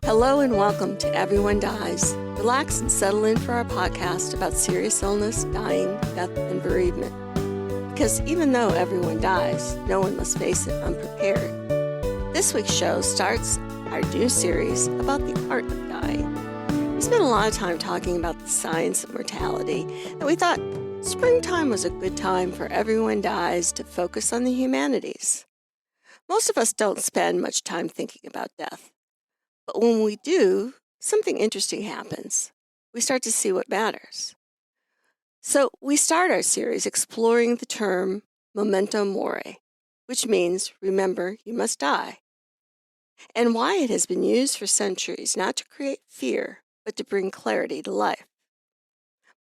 Hello and welcome to Everyone Dies. Relax and settle in for our podcast about serious illness, dying, death, and bereavement. Because even though everyone dies, no one must face it unprepared. This week's show starts our new series about the art of dying. We spent a lot of time talking about the science of mortality, and we thought springtime was a good time for Everyone Dies to focus on the humanities. Most of us don't spend much time thinking about death. But when we do, something interesting happens. We start to see what matters. So we start our series exploring the term Memento Mori, which means remember you must die, and why it has been used for centuries not to create fear, but to bring clarity to life.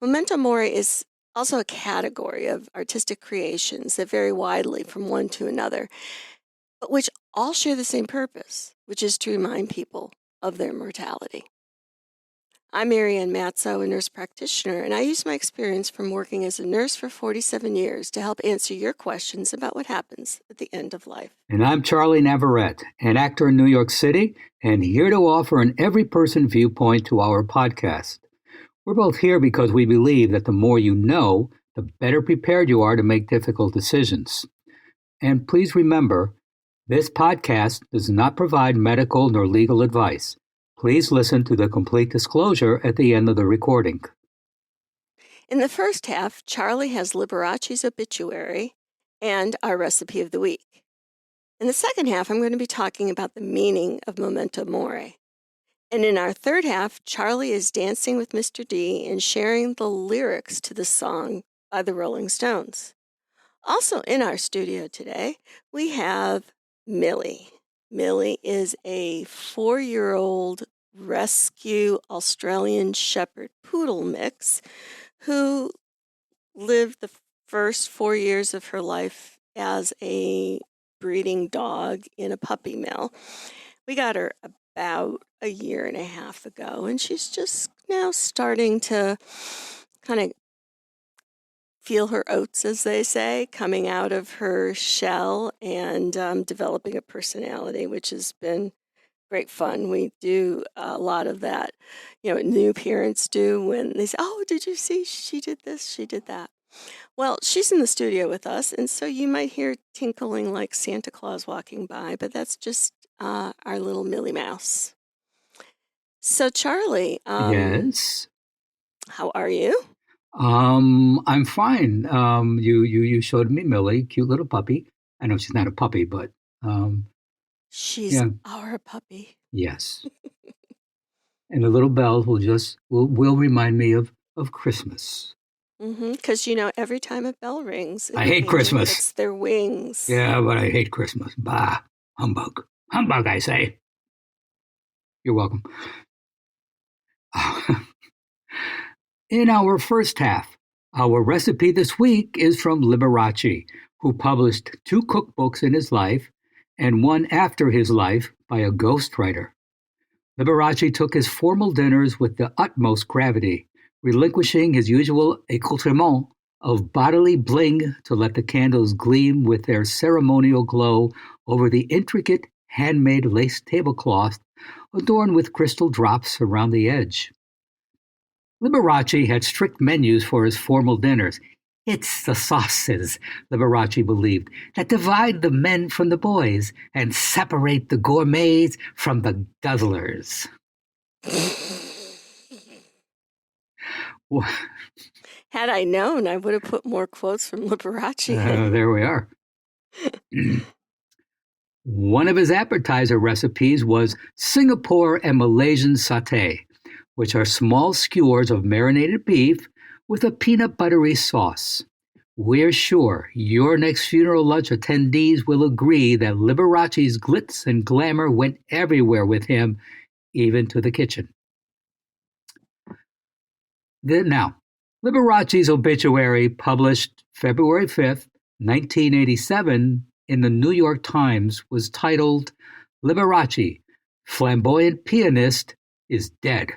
Memento Mori is also a category of artistic creations that vary widely from one to another, but which all share the same purpose, which is to remind people of their mortality. I'm Marianne, a nurse practitioner, and I use my experience from working as a nurse for 47 years to help answer your questions about what happens at the end of life. And I'm Charlie Navarrete, an actor in New York City, and here to offer an every-person viewpoint to our podcast. We're both here because we believe that the more you know, the better prepared you are to make difficult decisions. And please remember, this podcast does not provide medical nor legal advice. Please listen to the complete disclosure at the end of the recording. In the first half, Charlie has Liberace's Obituary and our Recipe of the Week. In the second half, I'm going to be talking about the meaning of Memento Mori. And in our third half, Charlie is dancing with Mr. D and sharing the lyrics to the song by the Rolling Stones. Also in our studio today, we have Millie. Millie is a 4-year-old rescue Australian Shepherd Poodle mix who lived the first 4 years of her life as a breeding dog in a puppy mill. We got her about a year and a half ago, and she's just now starting to kind of feel her oats, as they say, coming out of her shell and developing a personality, which has been great fun. We do a lot of that, new parents do when they say, oh, did you see she did this, she did that. Well, she's in the studio with us, and so you might hear tinkling like Santa Claus walking by, but that's just our little Millie Mouse. So, Charlie. Yes? How are you? I'm fine. You showed me Millie, cute little puppy. I know she's not a puppy, but she's our puppy. Yes. And the little bells will remind me of Christmas. Because every time a bell rings, I hate Christmas. It's their wings. Yeah, but I hate Christmas. Bah, humbug, humbug! I say. You're welcome. In our first half, our recipe this week is from Liberace, who published 2 cookbooks in his life and one after his life by a ghostwriter. Liberace took his formal dinners with the utmost gravity, relinquishing his usual accoutrement of bodily bling to let the candles gleam with their ceremonial glow over the intricate handmade lace tablecloth adorned with crystal drops around the edge. Liberace had strict menus for his formal dinners. It's the sauces, Liberace believed, that divide the men from the boys and separate the gourmets from the guzzlers. Had I known, I would have put more quotes from Liberace. There we are. One of his appetizer recipes was Singapore and Malaysian Satay, which are small skewers of marinated beef with a peanut buttery sauce. We're sure your next funeral lunch attendees will agree that Liberace's glitz and glamour went everywhere with him, even to the kitchen. Now, Liberace's Obituary, published February 5th, 1987, in the New York Times, was titled, Liberace, Flamboyant Pianist, is Dead.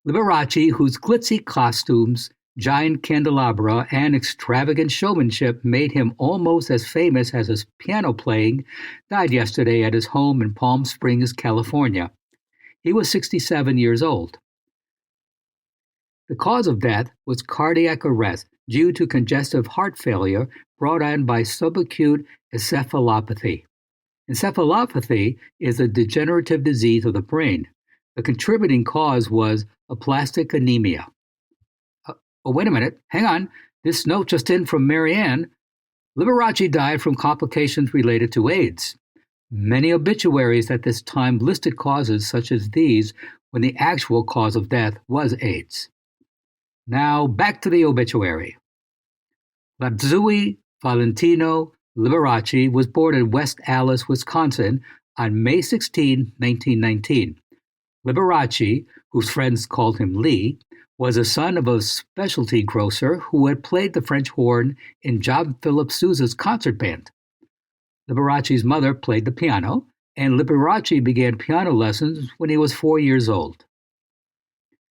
Liberace, whose glitzy costumes Giant candelabra and extravagant showmanship made him almost as famous as his piano playing. Died yesterday at his home in Palm Springs, California. He was 67 years old. The cause of death was cardiac arrest due to congestive heart failure brought on by subacute encephalopathy. Encephalopathy is a degenerative disease of the brain. The contributing cause was aplastic anemia. Oh, wait a minute. Hang on. This note just in from Marianne. Liberace died from complications related to AIDS. Many obituaries at this time listed causes such as these when the actual cause of death was AIDS. Now, back to the obituary. Lazui Valentino Liberace was born in West Allis, Wisconsin on May 16, 1919. Liberace, whose friends called him Lee, was a son of a specialty grocer who had played the French horn in John Philip Sousa's concert band. Liberace's mother played the piano, and Liberace began piano lessons when he was 4 years old.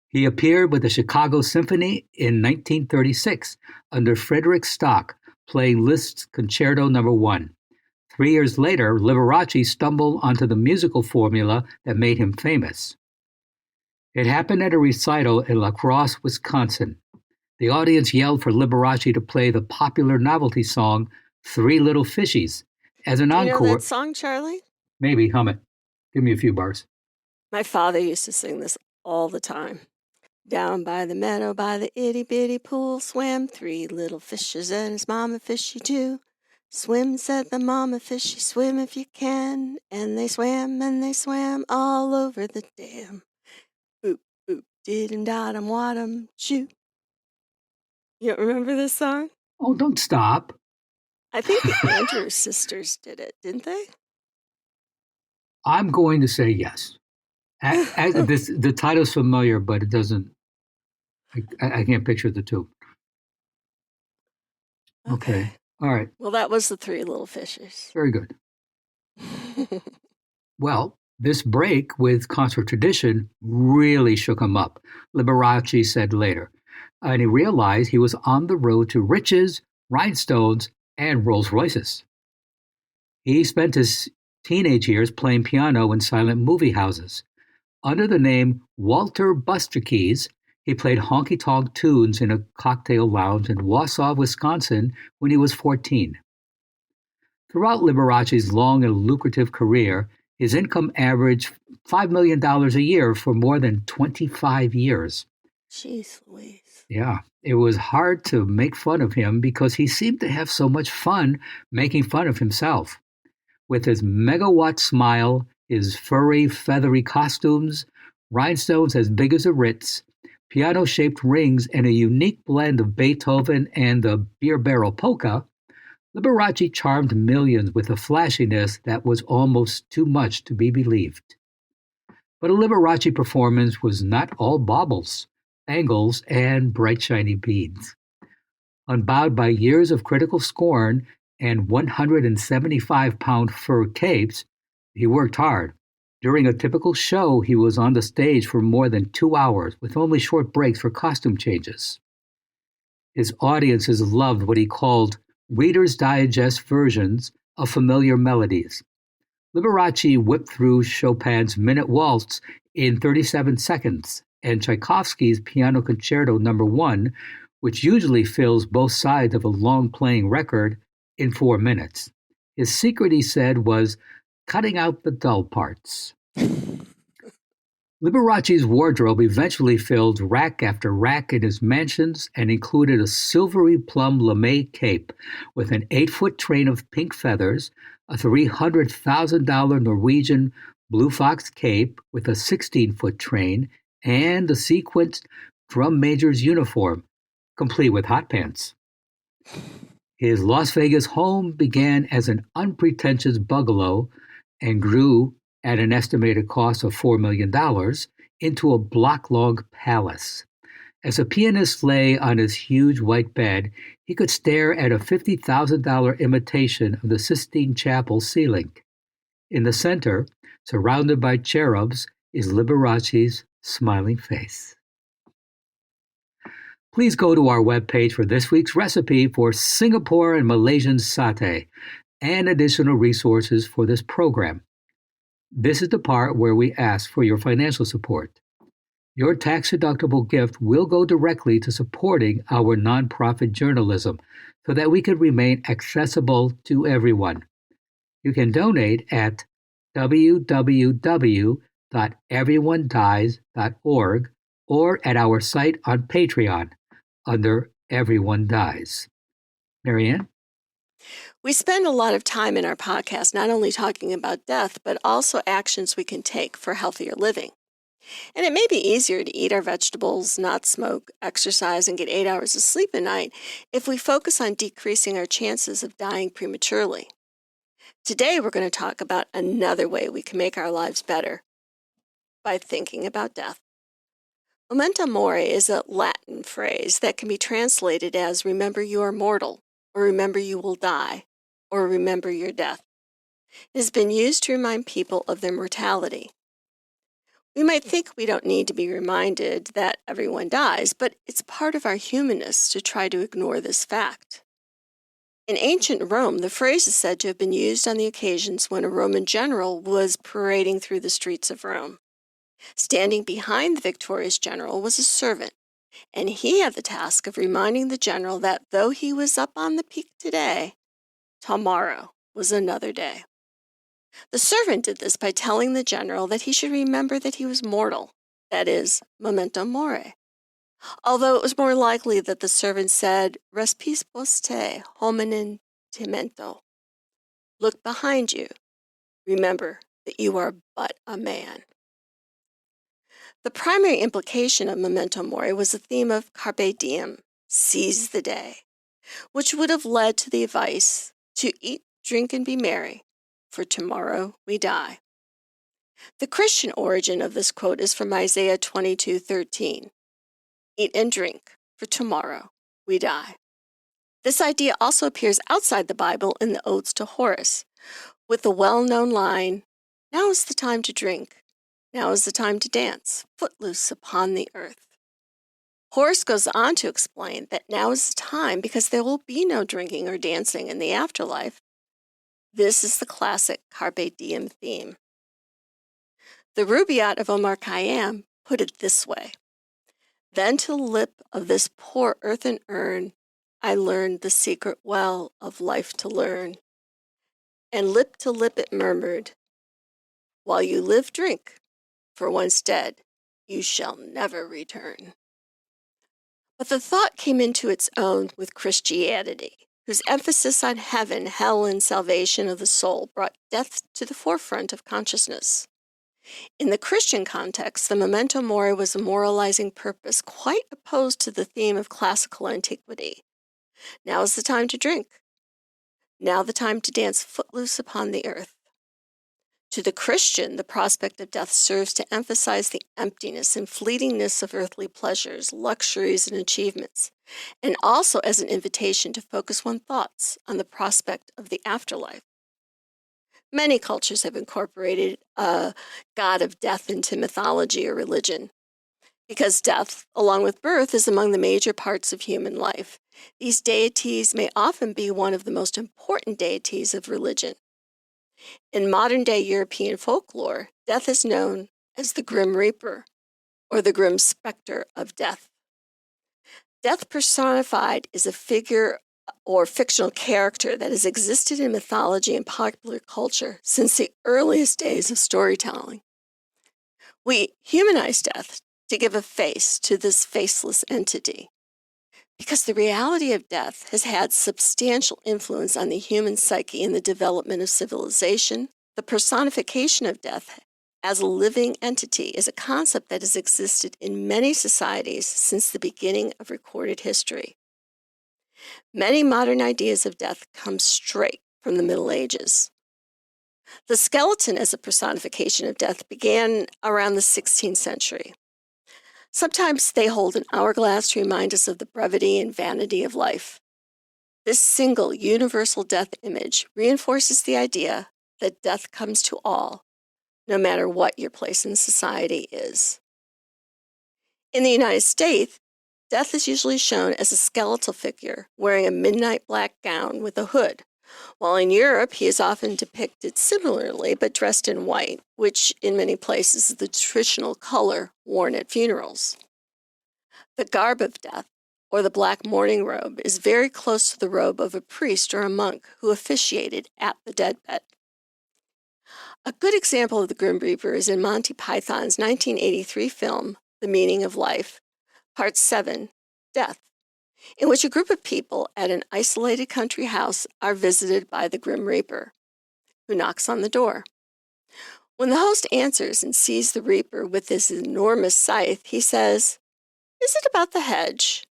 He appeared with the Chicago Symphony in 1936 under Frederick Stock, playing Liszt's Concerto No. 1. 3 years later, Liberace stumbled onto the musical formula that made him famous. It happened at a recital in La Crosse, Wisconsin. The audience yelled for Liberace to play the popular novelty song Three Little Fishies as an encore. Do you know that song, Charlie? Maybe, hum it. Give me a few bars. My father used to sing this all the time. Down by the meadow, by the itty-bitty pool, swam 3 little fishes and his mama fishy too. Swim, said the mama fishy, swim if you can. And they swam all over the dam. Boop, boop, did-em-dot-em, wat-em, shoo. You don't remember this song? Oh, don't stop. I think the Andrews sisters did it, didn't they? I'm going to say yes. The title's familiar, but it doesn't. I can't picture the two. Okay. All right. Well, that was the 3 little fishes. Very good. Well, this break with concert tradition really shook him up, Liberace said later. And he realized he was on the road to riches, rhinestones, and Rolls Royces. He spent his teenage years playing piano in silent movie houses. Under the name Walter Busterkeys, he played honky-tonk tunes in a cocktail lounge in Wausau, Wisconsin when he was 14. Throughout Liberace's long and lucrative career, his income averaged $5 million a year for more than 25 years. Jeez Louise. Yeah, it was hard to make fun of him because he seemed to have so much fun making fun of himself. With his megawatt smile, his furry, feathery costumes, rhinestones as big as a Ritz, piano-shaped rings, and a unique blend of Beethoven and the beer barrel polka, Liberace charmed millions with a flashiness that was almost too much to be believed. But a Liberace performance was not all baubles, angles, and bright shiny beads. Unbowed by years of critical scorn and 175-pound fur capes, he worked hard. During a typical show, he was on the stage for more than 2 hours, with only short breaks for costume changes. His audiences loved what he called Reader's Digest versions of familiar melodies. Liberace whipped through Chopin's Minute Waltz in 37 seconds, and Tchaikovsky's Piano Concerto No. 1, which usually fills both sides of a long-playing record, in 4 minutes. His secret, he said, was cutting out the dull parts. Liberace's wardrobe eventually filled rack after rack in his mansions and included a silvery plum lame cape with an 8-foot train of pink feathers, a $300,000 Norwegian blue fox cape with a 16-foot train, and a sequenced drum major's uniform, complete with hot pants. His Las Vegas home began as an unpretentious bungalow and grew at an estimated cost of $4 million, into a block-long palace. As a pianist lay on his huge white bed, he could stare at a $50,000 imitation of the Sistine Chapel ceiling. In the center, surrounded by cherubs, is Liberace's smiling face. Please go to our webpage for this week's recipe for Singapore and Malaysian Satay and additional resources for this program. This is the part where we ask for your financial support. Your tax-deductible gift will go directly to supporting our nonprofit journalism so that we can remain accessible to everyone. You can donate at www.everyonedies.org or at our site on Patreon under Everyone Dies. Marianne? We spend a lot of time in our podcast not only talking about death, but also actions we can take for healthier living. And it may be easier to eat our vegetables, not smoke, exercise, and get 8 hours of sleep a night if we focus on decreasing our chances of dying prematurely. Today, we're going to talk about another way we can make our lives better by thinking about death. Memento Mori is a Latin phrase that can be translated as remember you are mortal, or remember you will die, or remember your death. It has been used to remind people of their mortality. We might think we don't need to be reminded that everyone dies, but it's part of our humanness to try to ignore this fact. In ancient Rome, the phrase is said to have been used on the occasions when a Roman general was parading through the streets of Rome. Standing behind the victorious general was a servant, and he had the task of reminding the general that though he was up on the peak today, tomorrow was another day. The servant did this by telling the general that he should remember that he was mortal, that is, memento mori. Although it was more likely that the servant said, respis poste hominem timento. Look behind you. Remember that you are but a man. The primary implication of memento mori was the theme of Carpe Diem, seize the day, which would have led to the advice to eat, drink, and be merry, for tomorrow we die. The Christian origin of this quote is from Isaiah 22:13. Eat and drink, for tomorrow we die. This idea also appears outside the Bible in the Odes to Horace, with the well-known line, now is the time to drink, now is the time to dance, footloose upon the earth. Horace goes on to explain that now is the time because there will be no drinking or dancing in the afterlife. This is the classic Carpe Diem theme. The Rubaiyat of Omar Khayyam put it this way, then to the lip of this poor earthen urn I learned the secret well of life to learn. And lip to lip it murmured, while you live, drink, for once dead, you shall never return. But the thought came into its own with Christianity, whose emphasis on heaven, hell, and salvation of the soul brought death to the forefront of consciousness. In the Christian context, the memento mori was a moralizing purpose quite opposed to the theme of classical antiquity. Now is the time to drink. Now the time to dance footloose upon the earth. To the Christian, the prospect of death serves to emphasize the emptiness and fleetingness of earthly pleasures, luxuries, and achievements, and also as an invitation to focus one's thoughts on the prospect of the afterlife. Many cultures have incorporated a god of death into mythology or religion. Because death, along with birth, is among the major parts of human life, these deities may often be one of the most important deities of religion. In modern-day European folklore, death is known as the Grim Reaper, or the grim specter of death. Death personified is a figure or fictional character that has existed in mythology and popular culture since the earliest days of storytelling. We humanize death to give a face to this faceless entity. Because the reality of death has had substantial influence on the human psyche in the development of civilization, the personification of death as a living entity is a concept that has existed in many societies since the beginning of recorded history. Many modern ideas of death come straight from the Middle Ages. The skeleton as a personification of death began around the 16th century. Sometimes they hold an hourglass to remind us of the brevity and vanity of life. This single universal death image reinforces the idea that death comes to all, no matter what your place in society is. In the United States, death is usually shown as a skeletal figure wearing a midnight black gown with a hood, while in Europe he is often depicted similarly but dressed in white, which in many places is the traditional color worn at funerals. The garb of death, or the black mourning robe, is very close to the robe of a priest or a monk who officiated at the deathbed. A good example of the Grim Reaper is in Monty Python's 1983 film, The Meaning of Life, Part 7, Death, in which a group of people at an isolated country house are visited by the Grim Reaper, who knocks on the door. When the host answers and sees the Reaper with his enormous scythe, he says, "Is it about the hedge?"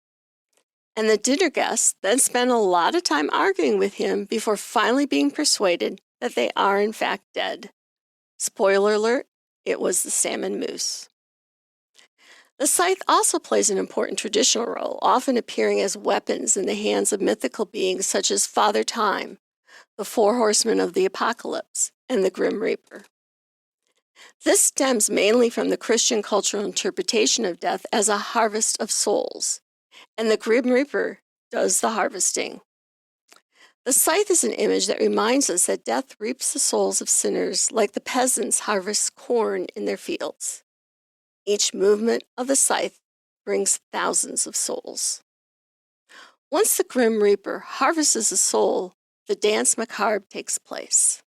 And the dinner guests then spend a lot of time arguing with him before finally being persuaded that they are in fact dead. Spoiler alert, it was the salmon moose. The scythe also plays an important traditional role, often appearing as weapons in the hands of mythical beings such as Father Time, the four horsemen of the apocalypse, and the Grim Reaper. This stems mainly from the Christian cultural interpretation of death as a harvest of souls, and the Grim Reaper does the harvesting. The scythe is an image that reminds us that death reaps the souls of sinners like the peasants harvest corn in their fields. Each movement of the scythe brings thousands of souls. Once the Grim Reaper harvests a soul, the dance macabre takes place.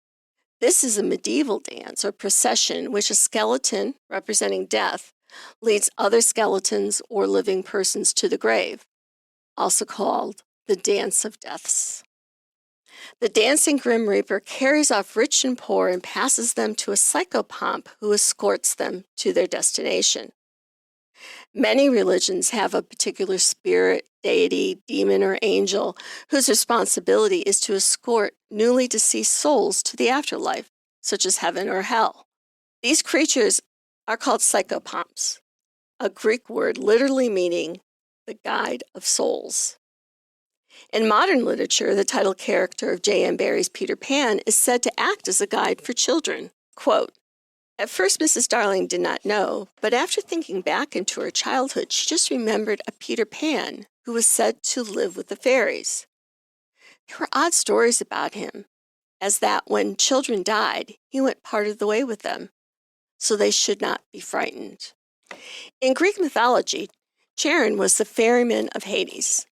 This is a medieval dance or procession in which a skeleton, representing death, leads other skeletons or living persons to the grave, also called the Dance of Deaths. The dancing Grim Reaper carries off rich and poor and passes them to a psychopomp who escorts them to their destination. Many religions have a particular spirit, deity, demon, or angel whose responsibility is to escort newly deceased souls to the afterlife, such as heaven or hell. These creatures are called psychopomps, a Greek word literally meaning the guide of souls. In modern literature, the title character of J.M. Barrie's Peter Pan is said to act as a guide for children. Quote, "At first, Mrs. Darling did not know, but after thinking back into her childhood, she just remembered a Peter Pan who was said to live with the fairies. There were odd stories about him, as that when children died, he went part of the way with them, so they should not be frightened." In Greek mythology, Charon was the ferryman of Hades.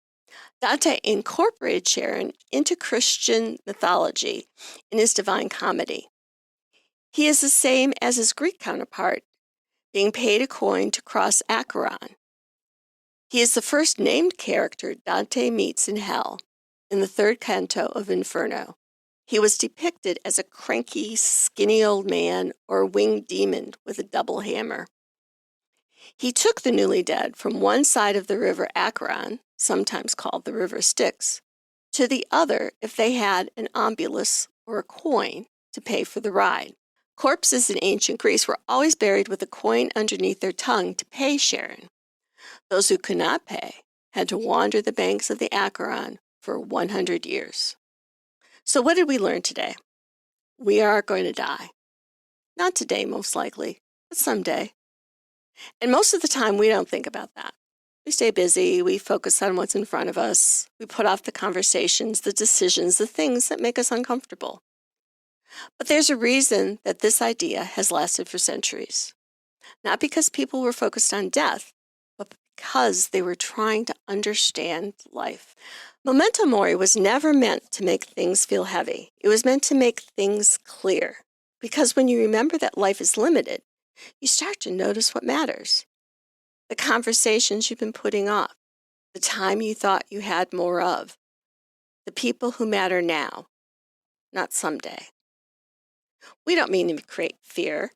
Dante incorporated Charon into Christian mythology in his Divine Comedy. He is the same as his Greek counterpart, being paid a coin to cross Acheron. He is the first named character Dante meets in hell, in the third canto of Inferno. He was depicted as a cranky, skinny old man or a winged demon with a double hammer. He took the newly dead from one side of the river Acheron, sometimes called the River Styx, to the other if they had an obolus or a coin to pay for the ride. Corpses in ancient Greece were always buried with a coin underneath their tongue to pay Charon. Those who could not pay had to wander the banks of the Acheron for 100 years. So what did we learn today? We are going to die. Not today, most likely, but someday. And most of the time, we don't think about that. We stay busy, we focus on what's in front of us, we put off the conversations, the decisions, the things that make us uncomfortable. But there's a reason that this idea has lasted for centuries. Not because people were focused on death, but because they were trying to understand life. Memento Mori was never meant to make things feel heavy. It was meant to make things clear. Because when you remember that life is limited, you start to notice what matters. The conversations you've been putting off, the time you thought you had more of, the people who matter now, not someday. We don't mean to create fear.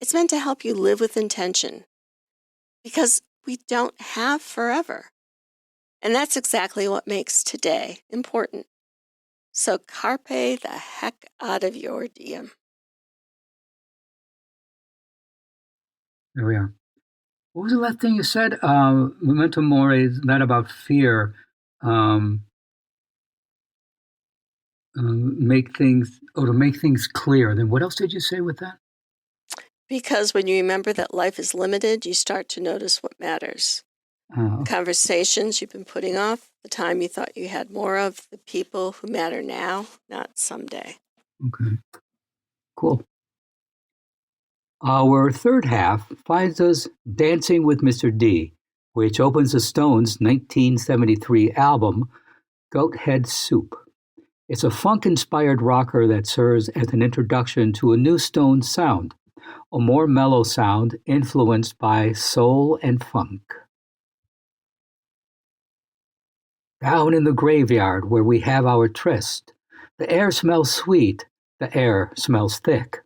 It's meant to help you live with intention, because we don't have forever. And that's exactly what makes today important. So carpe the heck out of your diem. There we are. What was the last thing you said? Memento Mori is not about fear. To make things clear. Then what else did you say with that? Because when you remember that life is limited, you start to notice what matters. Conversations you've been putting off, the time you thought you had more of, the people who matter now, not someday. Okay, cool. Our third half finds us dancing with Mr. D, which opens the Stones' 1973 album, Goat Head Soup. It's a funk-inspired rocker that serves as an introduction to a new Stones sound, a more mellow sound influenced by soul and funk. Down in the graveyard where we have our tryst, the air smells sweet, the air smells thick.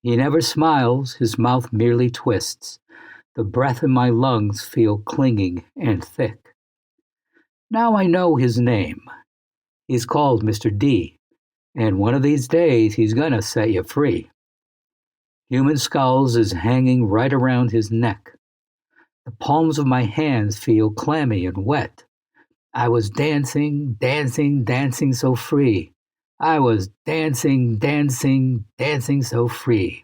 He never smiles, his mouth merely twists. The breath in my lungs feel clinging and thick. Now I know his name. He's called Mr. D, and one of these days he's gonna set you free. Human skulls is hanging right around his neck. The palms of my hands feel clammy and wet. I was dancing, dancing, dancing so free. I was dancing, dancing, dancing so free.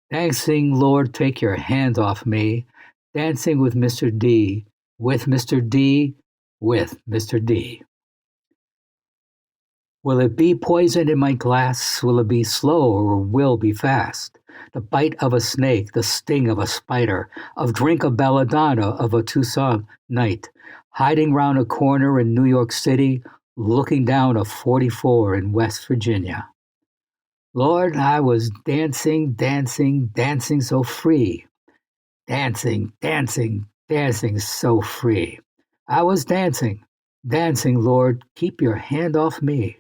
Dancing, Lord, take your hand off me. Dancing with Mr. D, with Mr. D, with Mr. D. Will it be poison in my glass? Will it be slow or will be fast? The bite of a snake, the sting of a spider, of drink of belladonna of a Tucson night, hiding round a corner in New York City, looking down a 44 in West Virginia. Lord, I was dancing, dancing, dancing so free. Dancing, dancing, dancing so free. I was dancing, dancing, Lord, keep your hand off me.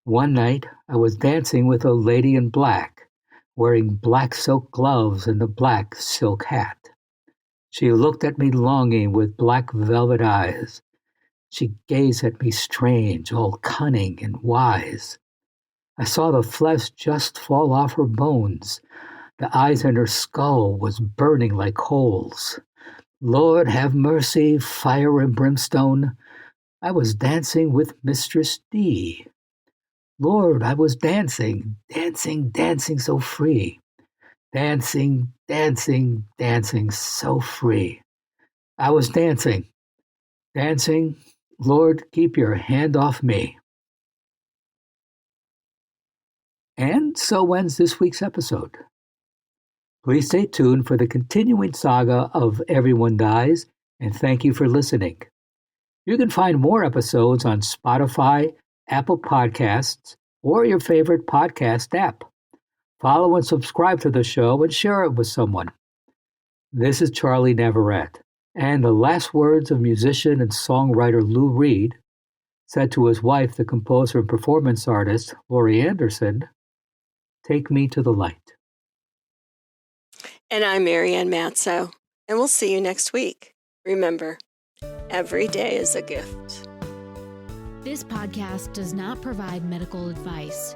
One night I was dancing with a lady in black, wearing black silk gloves and a black silk hat. She looked at me longing with black velvet eyes. She gazed at me strange, all cunning and wise. I saw the flesh just fall off her bones. The eyes in her skull was burning like coals. Lord, have mercy, fire and brimstone. I was dancing with Mistress D. Lord, I was dancing, dancing, dancing so free. Dancing, dancing, dancing so free. I was dancing, dancing. Lord, keep your hand off me. And so ends this week's episode. Please stay tuned for the continuing saga of Everyone Dies, and thank you for listening. You can find more episodes on Spotify, Apple Podcasts, or your favorite podcast app. Follow and subscribe to the show and share it with someone. This is Charlie Navarrete, and the last words of musician and songwriter Lou Reed said to his wife, the composer and performance artist Laurie Anderson, "Take me to the light." And I'm Marianne Matzo, and we'll see you next week. Remember, every day is a gift. This podcast does not provide medical advice.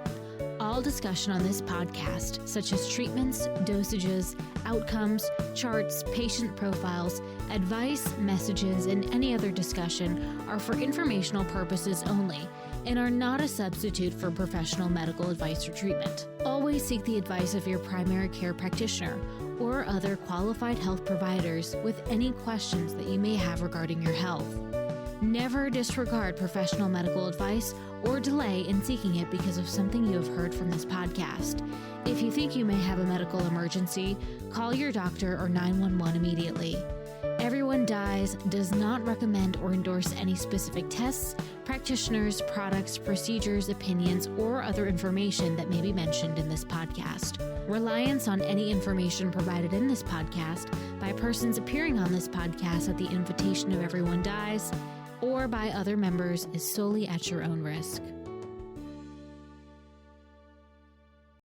All discussion on this podcast, such as treatments, dosages, outcomes, charts, patient profiles, advice, messages, and any other discussion are for informational purposes only and are not a substitute for professional medical advice or treatment. Always seek the advice of your primary care practitioner or other qualified health providers with any questions that you may have regarding your health. Never disregard professional medical advice or delay in seeking it because of something you have heard from this podcast. If you think you may have a medical emergency, call your doctor or 911 immediately. Everyone Dies does not recommend or endorse any specific tests, practitioners, products, procedures, opinions, or other information that may be mentioned in this podcast. Reliance on any information provided in this podcast by persons appearing on this podcast at the invitation of Everyone Dies or by other members is solely at your own risk.